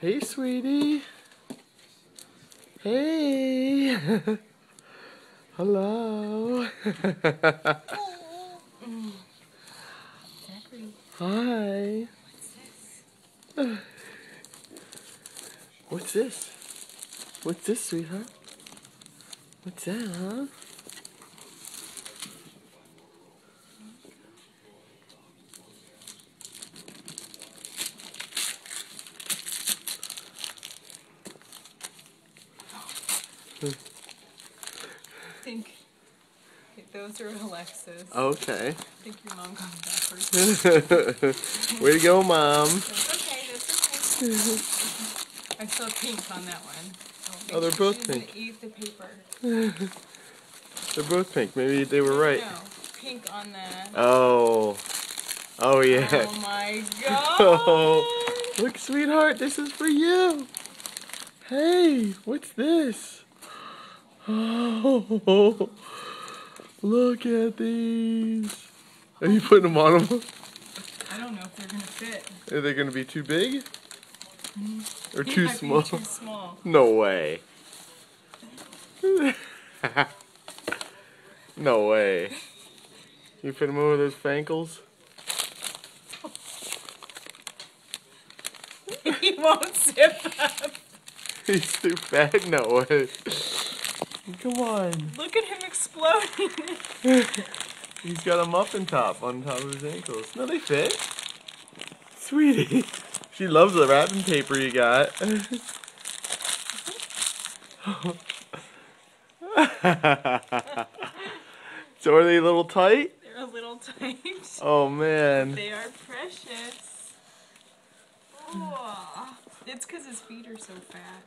Hey, sweetie. Hey. Hello. Hi. What's this? What's this, sweetheart? What's that, huh? I think those are Alexa's. Okay. I think your mom got them backwards. Way to go, Mom. That's okay, that's okay. I saw pink on that one. Oh, they're both pink. Eat the paper. They're both pink. Maybe they were right. No, pink on that. Oh. Oh, yeah. Oh my god. Oh. Look, sweetheart, this is for you. Hey, what's this? Oh, look at these. Are you putting them on them? I don't know if they're going to fit. Are they going to be too big? Or They too might small? be too small. No way. No way. You put them over those fankles? He won't zip up. He's too fat? No way. Come on. Look at him exploding. He's got a muffin top on top of his ankles. No, they fit. Sweetie. She loves the wrapping paper you got. So are they a little tight? They're a little tight. Oh, man. They are precious. Oh, it's because his feet are so fat.